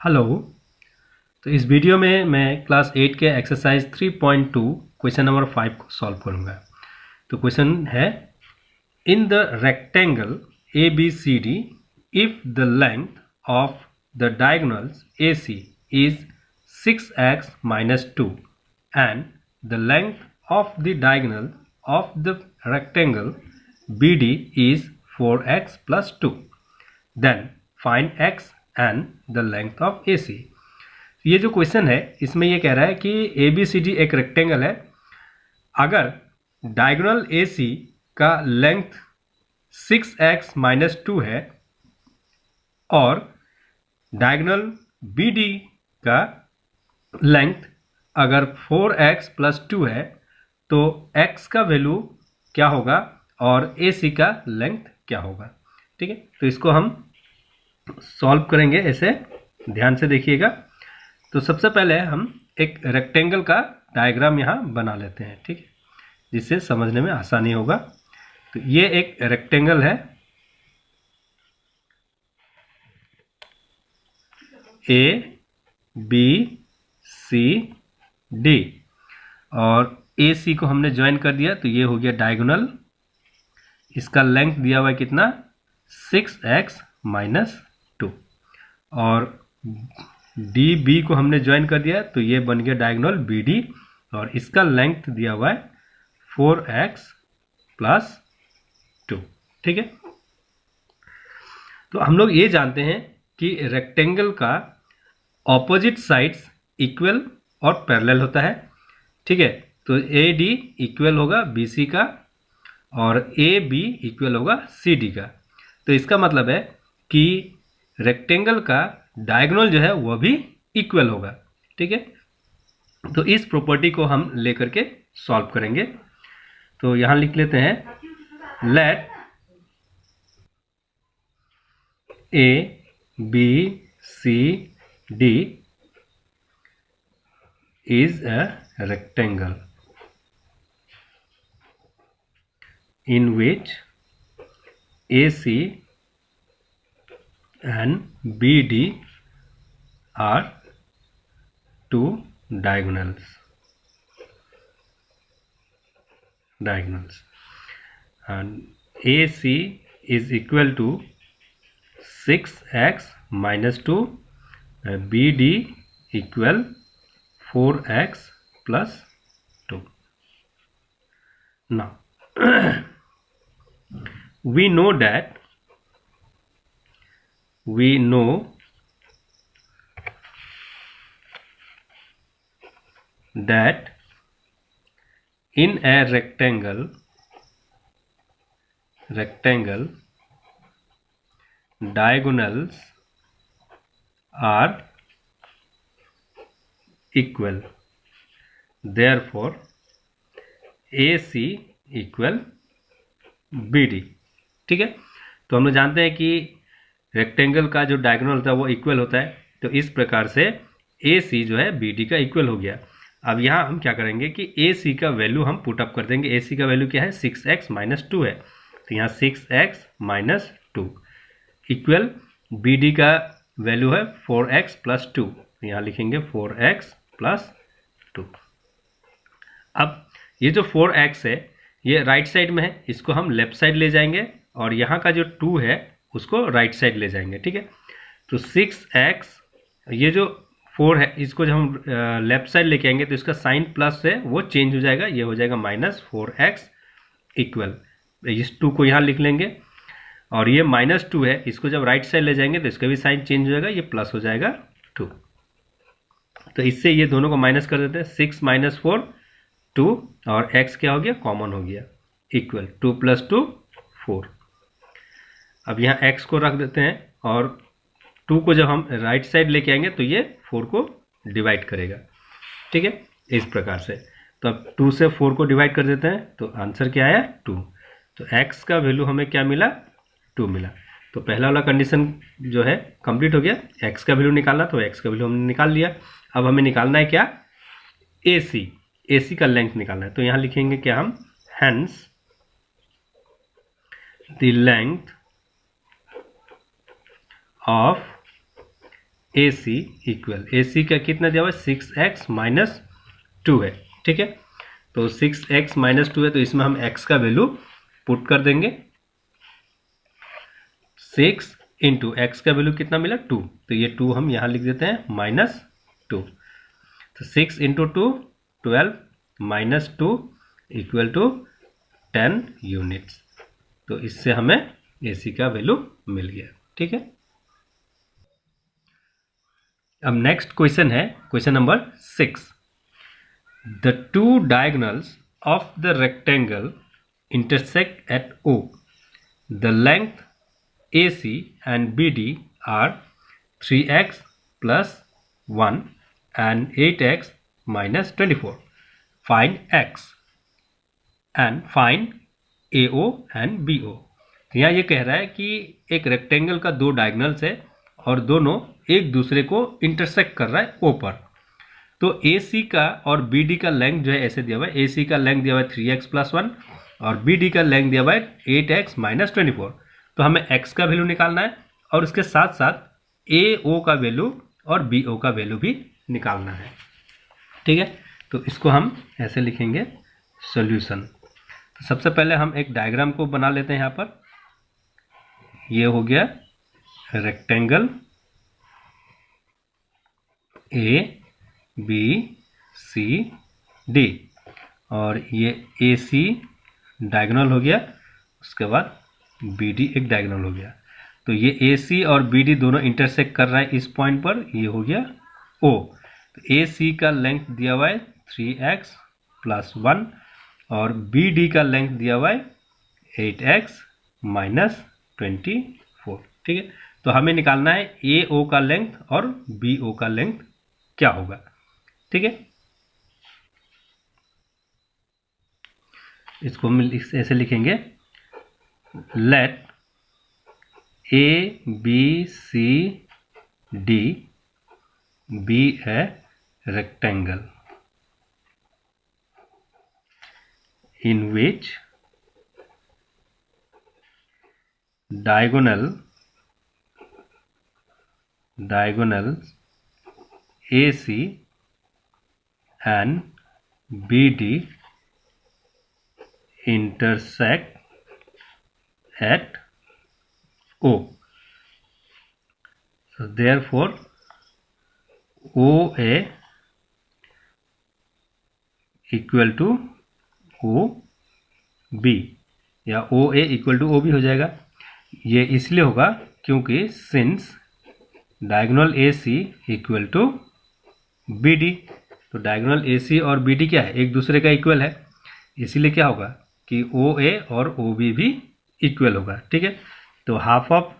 Hello. तो इस video में मैं क्लास 8 के एक्सरसाइज 3.2 क्वेश्चन नंबर 5 को सॉल्व करूंगा। तो क्वेश्चन है, in the rectangle A B C D if the length of the diagonals A C is 6x minus 2 and the length of the diagonal of the rectangle BD is 4x plus 2, then find x and the length of AC। ये जो question है इसमें ये कह रहा है कि ए B C D एक रेक्टेंगल है। अगर डायगोनल ए सी का लेंथ 6x minus 2 है और डायगोनल बी डी का लेंथ अगर 4x plus 2 है तो x का वैल्यू क्या होगा और ए सी का लेंथ क्या होगा। ठीक है, तो इसको हम सॉल्व करेंगे, ऐसे ध्यान से देखिएगा। तो सबसे पहले हम एक रेक्टेंगल का डायग्राम यहाँ बना लेते हैं, ठीक है, जिससे समझने में आसानी होगा। तो ये एक रेक्टेंगल है, ए बी सी डी, और ए सी को हमने ज्वाइन कर दिया तो ये हो गया डायगोनल। इसका लेंथ दिया हुआ है कितना, 6x minus 2, और डी बी को हमने ज्वाइन कर दिया तो ये बन गया डायगोनल बी डी, और इसका लेंथ दिया हुआ है 4x plus 2। ठीक है, तो हम लोग ये जानते हैं कि रेक्टेंगल का ऑपोजिट साइड्स इक्वल और पैरेलल होता है। ठीक है, तो ए डी इक्वल होगा बी सी का और ए बी इक्वल होगा सी डी का। तो इसका मतलब है कि रेक्टेंगल का डायगोनल जो है वह भी इक्वल होगा। ठीक है, तो इस प्रॉपर्टी को हम लेकर के सॉल्व करेंगे। तो यहां लिख लेते हैं, let A B C D is a rectangle in which AC and BD are two diagonals, and AC is equal to 6x minus 2, BD equal 4x plus 2. Now we know that in a rectangle diagonals are equal, therefore AC equal BD। ठीक है, तो हम लोग जानते हैं कि rectangle का जो डायगोनल होता है वो इक्वल होता है, तो इस प्रकार से AC जो है BD का इक्वल हो गया। अब यहाँ हम क्या करेंगे कि AC का वैल्यू हम पुट अप कर देंगे। AC का वैल्यू क्या है, 6x minus 2 है, तो यहाँ 6x minus 2 इक्वल BD का वैल्यू है 4x plus 2, तो यहाँ लिखेंगे 4x plus 2। अब ये जो 4x है ये राइट साइड में है, इसको हम लेफ्ट साइड ले जाएंगे, और यहाँ का जो 2 है उसको राइट साइड ले जाएंगे। ठीक है, तो 6x, ये जो 4 है इसको जब हम लेफ्ट साइड लेके आएंगे तो इसका साइन प्लस है वो चेंज हो जाएगा, ये हो जाएगा -4x इक्वल, इस 2 को यहाँ लिख लेंगे, और ये -2 है, इसको जब राइट साइड ले जाएंगे तो इसका भी साइन चेंज हो जाएगा, ये प्लस हो जाएगा 2। तो इससे ये दोनों को माइनस कर देते हैं, 6 - 4 2, और x क्या हो गया, कॉमन हो गया, इक्वल 2 + 2 4। अब यहाँ x को रख देते हैं, और 2 को जब हम राइट साइड लेके आएंगे तो ये 4 को डिवाइड करेगा। ठीक है, इस प्रकार से। तो अब 2 से 4 को डिवाइड कर देते हैं, तो आंसर क्या आया, 2। तो x का वैल्यू हमें क्या मिला, 2 मिला। तो पहला वाला कंडीशन जो है कंप्लीट हो गया, x का वैल्यू निकालना, तो x का वैल्यू हमने निकाल लिया। अब हमें निकालना है क्या, AC का लेंथ निकालना है। तो यहाँ लिखेंगे क्या हम, hence the length of A C equal, A C का कितना दिया हुआ है 6x माइनस 2 है, ठीक है। तो 6x माइनस 2 है, तो इसमें हम x का वैल्यू पुट कर देंगे। 6 इंटू एक्स का वैल्यू कितना मिला 2, तो ये 2 हम यहाँ लिख देते हैं माइनस 2। तो 6 into 2 12 minus 2 equal to 10 units. तो इससे हमें ए सी का वैल्यू मिल गया, ठीक है। अब नेक्स्ट क्वेश्चन है question number 6। The two diagonals of the rectangle intersect at O. The length AC and BD are 3x plus 1 and 8x minus 24. Find x and find AO and BO. यहाँ ये कह रहा है कि एक rectangle का दो डायगोनल्स है और दोनों एक दूसरे को इंटरसेक्ट कर रहा है O पर। तो AC का और BD का लेंथ जो है ऐसे दिया हुआ है, AC का लेंथ दिया हुआ है 3x प्लस 1 और BD का लेंथ दिया हुआ है 8x माइनस 24। तो हमें x का वैल्यू निकालना है और उसके साथ साथ AO का वैल्यू और BO का वैल्यू भी निकालना है, ठीक है। तो इसको हम ऐसे लिखेंगे सॉल्यूशन। तो सबसे पहले हम एक डायग्राम को बना लेते हैं। यहाँ पर ये हो गया rectangle A B C D और ये AC डायगोनल हो गया, उसके बाद BD एक डायगोनल हो गया। तो ये AC और BD दोनों इंटरसेक्ट कर रहा है इस पॉइंट पर, ये हो गया O। तो AC का लेंथ दिया हुआ है 3x प्लस 1 और BD का लेंथ दिया हुआ है 8x माइनस 24, ठीक है। तो हमें निकालना है AO का लेंथ और BO का लेंथ क्या होगा, ठीक है। इसको हम ऐसे लिखेंगे, late ABCD be a rectangle in which diagonals AC and BD intersect at O. So therefore OA equal to OB या OA इक्वल टू OB हो जाएगा। ये इसलिए होगा क्योंकि since diagonal AC equal to BD, तो डायगोनल AC और BD क्या है, एक दूसरे का इक्वल है, इसीलिए क्या होगा कि OA और OB भी इक्वल होगा, ठीक है। तो हाफ ऑफ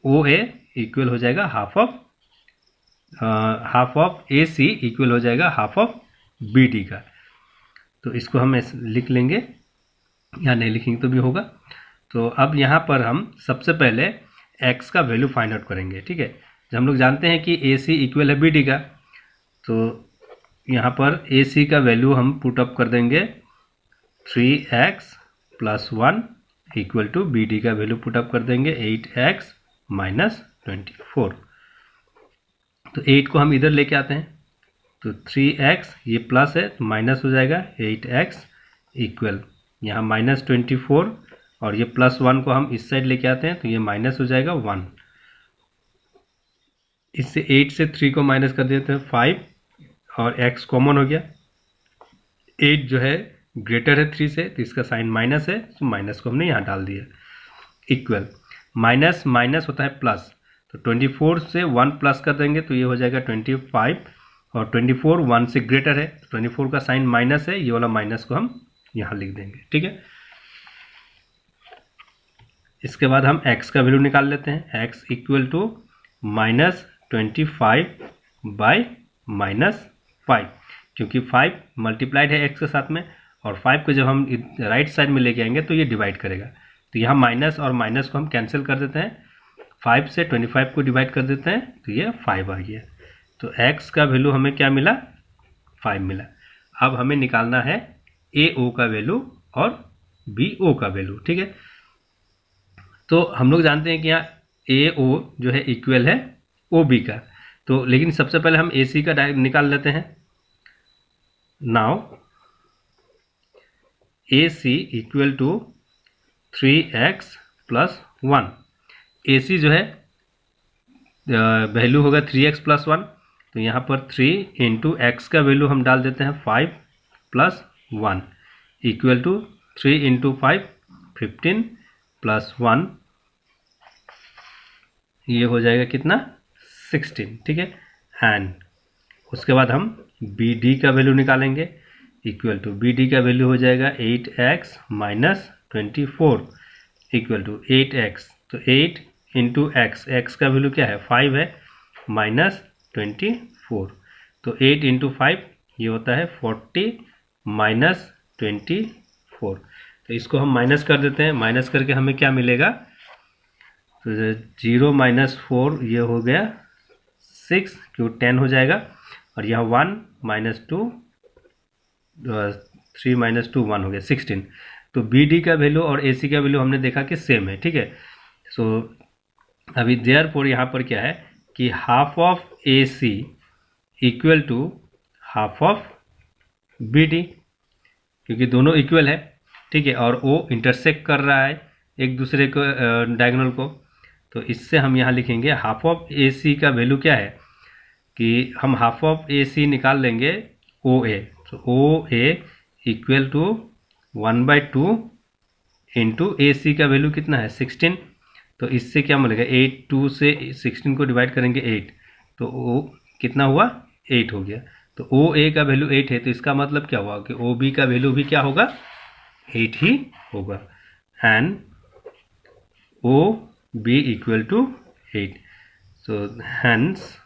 OA इक्वल हो जाएगा हाफ ऑफ AC इक्वल हो जाएगा हाफ ऑफ BD का। तो इसको हम लिख लेंगे, या नहीं लिखेंगे तो भी होगा। तो अब यहाँ पर हम सबसे पहले x का वैल्यू फाइंड आउट करेंगे, ठीक है। जब हम लोग जानते हैं कि AC इक्वल है BD का, तो यहाँ पर AC का वैल्यू हम पुट अप कर देंगे 3x plus 1 equal to BD का वैल्यू पुट अप कर देंगे 8x माइनस 24। तो 8 को हम इधर लेके आते हैं, तो 3x ये प्लस है तो माइनस हो जाएगा 8x इक्वल यहाँ माइनस 24 और ये प्लस 1 को हम इस साइड लेके आते हैं तो ये माइनस हो जाएगा 1। इससे 8 से 3 को माइनस कर देते हैं 5 और x कॉमन हो गया। 8 जो है ग्रेटर है 3 से, तो इसका साइन माइनस है, तो माइनस को हमने यहाँ डाल दिया। इक्वल माइनस माइनस होता है प्लस, तो 24 से 1 प्लस कर देंगे तो ये हो जाएगा 25 और 24 1 से ग्रेटर है, 24 का साइन माइनस है, ये वाला माइनस को हम यहाँ लिख देंगे, ठीक है। इसके बाद हम x का वैल्यू निकाल लेते हैं, x equal to minus 25 by minus 5, क्योंकि 5 मल्टीप्लाइड है x के साथ में और 5 को जब हम राइट साइड में लेके आएंगे तो ये डिवाइड करेगा। तो यहाँ माइनस और माइनस को हम कैंसिल कर देते हैं, 5 से 25 को डिवाइड कर देते हैं तो ये 5 आ गया। तो x का वैल्यू हमें क्या मिला, 5 मिला। अब हमें निकालना है AO का वैल्यू और BO का वैल्यू, ठीक है। तो हम लोग जानते हैं कि यहाँ AO जो है इक्वल है OB का, तो लेकिन सबसे पहले हम ए सी का निकाल लेते हैं। Now A C equal to 3x plus 1। A C जो है वैल्यू होगा 3x प्लस 1, तो यहाँ पर 3 इंटू एक्स का वैल्यू हम डाल देते हैं 5 plus 1 equal to 3 into 5 15 plus 1, ये हो जाएगा कितना 16। ठीक है, एंड उसके बाद हम बी डी का वैल्यू निकालेंगे। इक्वल टू बी डी का वैल्यू हो जाएगा 8x minus 24 equal to 8x। तो 8 इंटू एक्स, एक्स का वैल्यू क्या है 5 है, माइनस 24। तो 8 इंटू 5 ये होता है 40 माइनस 24। तो इसको हम माइनस कर देते हैं। माइनस करके हमें क्या मिलेगा, तो 0 माइनस 4 ये हो गया 6, क्यों 10 हो जाएगा, और यहाँ 1 माइनस 2 3 माइनस 2 1 हो गया 16। तो बी डी का वैल्यू और ए सी का वैल्यू हमने देखा कि सेम है। ठीक है, सो अभी देयरफॉर यहाँ पर क्या है कि half of A C equal to half of B D, क्योंकि दोनों इक्वल है। ठीक है, और वो इंटरसेक्ट कर रहा है एक दूसरे को डायगोनल को, तो इससे हम यहाँ लिखेंगे हाफ ऑफ ए सी का वैल्यू क्या है कि हम हाफ ऑफ ए सी निकाल लेंगे ओ ए। तो ओ ए equal to 1/2 into A C का वैल्यू कितना है 16। तो इससे क्या मिलेगा 8, 2 से 16 को डिवाइड करेंगे 8, तो ओ कितना हुआ 8 हो गया। तो ओ ए का वैल्यू 8 है, तो इसका मतलब क्या हुआ कि ओ बी का वैल्यू भी क्या होगा 8 ही होगा, and O B equal to 8। So hence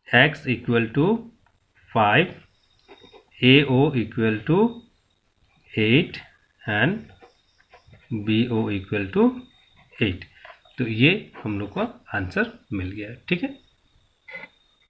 x equal to 5, A O equal to 8 and B O equal to 8। तो ये हम लोग को आंसर मिल गया। ठीक है।